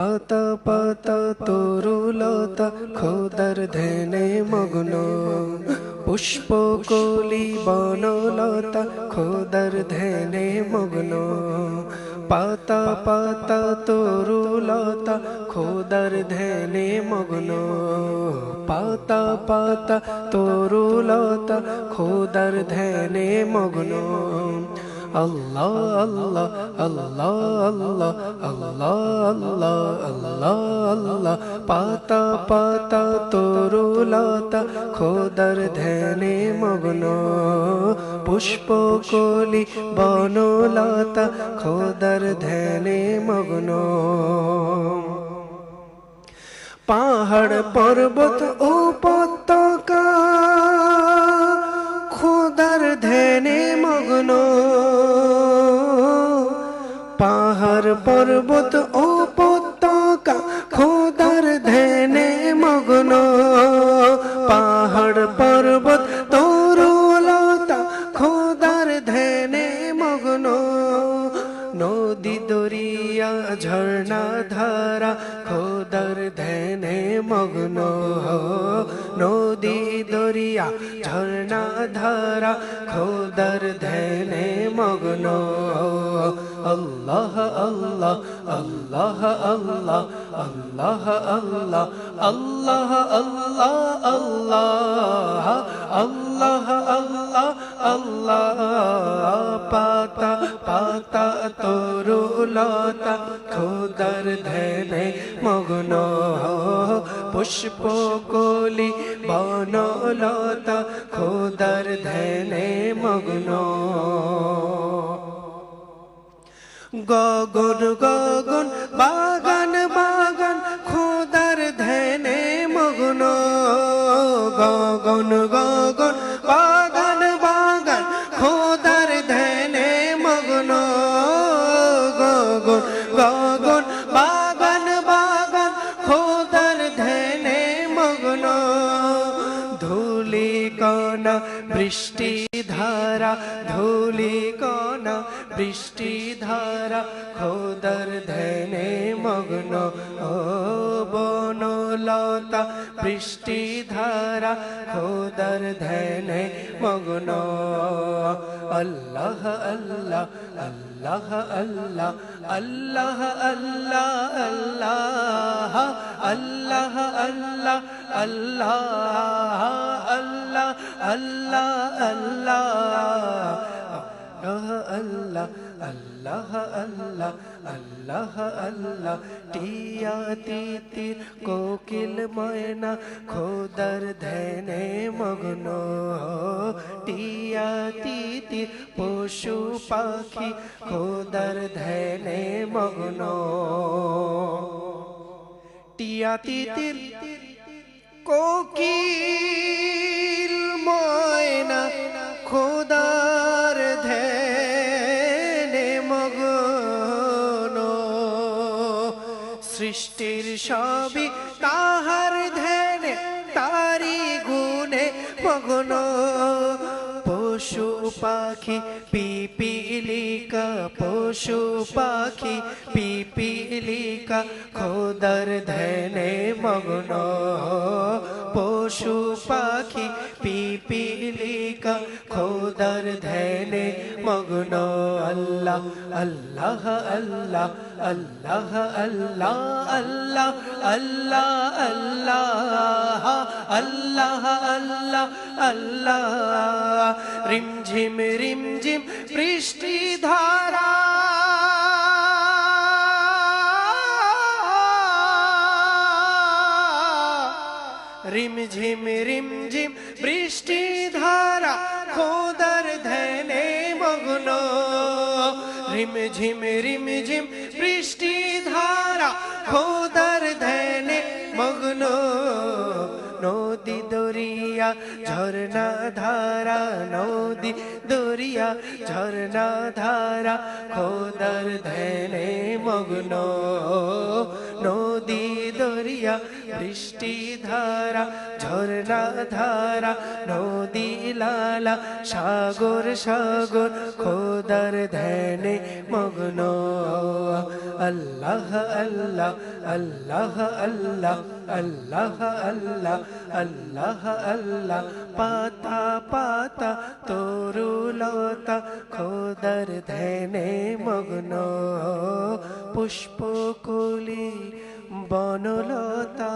পাতা পাতা তরুলতা খোদার ধ্যানে মগ্ন, পুষ্পকলি বনলতা খোদার ধ্যানে মগ্ন। পাতা পাতা তরুলতা খোদার ধ্যানে মগ্ন, পাতা পাতা তরুলতা খোদার ধ্যানে মগ্ন। আল্লাহ আল্লাহ আল্লাহ আল্লাহ আল্লাহ আল্লাহ আল্লাহ আল্লাহ। পাতা পাতা তরুলতা খোদার ধ্যানে মগ্ন, পুষ্পকলি বনলতা খোদার ধ্যানে মগ্ন। পাহাড় পর্বত উপত্যকা খোদার ধ্যানে মগ্ন, পাহাড় পর্বত উপত্যকা খোদার ধ্যানে মগ্ন। পাহাড় পর্বত তরুলতা খোদার ধ্যানে মগ্ন। নদী দরিয়া ঝর্ণা ধারা খোদার ধ্যানে মগ্ন, নদী দরিয়া ঝর্ণা ধারা খোদার ধ্যানে মগ্ন। আল্লাহ আল্লাহ আল্লাহ আল্লাহ আল্লাহ আল্লাহ আল্লাহ আল্লাহ আল্লাহ আল্লাহ আল্লাহ আল্লাহ। পাতা পাতা তরুলতা খোদার ধ্যানে মগ্ন, পুষ্পকলি বনলতা খোদার ধ্যানে মগ্ন। গগন গগন বাগান বাগান খোদার ধ্যানে মগ্ন, গগন গগন বাগান বাগান খোদার ধ্যানে মগ্ন। গগন গগন বাগান বাগান খোদার ধ্যানে মগ্ন। ধূলি কণা বৃষ্টি ধারা, ধূলি কণা বৃষ্টি ধারা খোদার ধ্যানে মগ্ন। ও বনলতা বৃষ্টি ধারা খোদার ধ্যানে মগ্ন। আল্লাহ আল্লাহ আল্লাহ আল্লাহ আল্লাহ আল্লাহ আল্লাহ আল্লাহ আল্লাহ আল্লাহ আল্লাহ আল্লাহ আল্লাহ আল্লাহ আল্লাহ আল্লাহ আল্লাহ আল্লাহ। টিয়া তিতির কোকিল ময়না খোদার ধ্যানে মগ্ন, টিয়া তিতির পশু পাখি খোদার ধ্যানে মগ্ন। টিয়া তিতির কোকিল ময়না খোদার ধ্যানে মগ্ন। সৃষ্টির সবই তাহার ধ্যানে তারি গুণে মগ্ন। পশু পাখি পিপিলিকা, পশু পাখি পিপিলিকা খোদার ধ্যানে মগ্ন। পশু পাখি পিপিলিকা খোদার ধ্যানে মগ্ন। আল্লাহ আল্লাহ আল্লাহ আল্লাহ আল্লাহ আল্লাহ আল্লাহ আল্লাহ আল্লাহ আল্লাহ আল্লাহ। রিমঝিম রিমঝিম বৃষ্টি ধারা, রিমঝিম রিমঝিম বৃষ্টি ধারা খোদার ধ্যানে মগ্ন। রিমঝিম রিমঝিম বৃষ্টি ধারা খোদার ধ্যানে মগ্ন। নদী দরিয়া ঝর্ণা ধারা, নদী দরিয়া ঝর্ণা ধারা খোদার ধ্যানে মগ্ন। নদী দরিয়া বৃষ্টি ধারা ঝরনা ধারা নদী লালা সাগর সাগর খোদার ধ্যানে মগ্ন আল্লাহ আল্লাহ আল্লাহ আল্লাহ আল্লাহ আল্লাহ আল্লাহ আল্লাহ পাতা পাতা তরুলতা খোদার ধ্যানে মগ্ন পুষ্পকলি বনলতা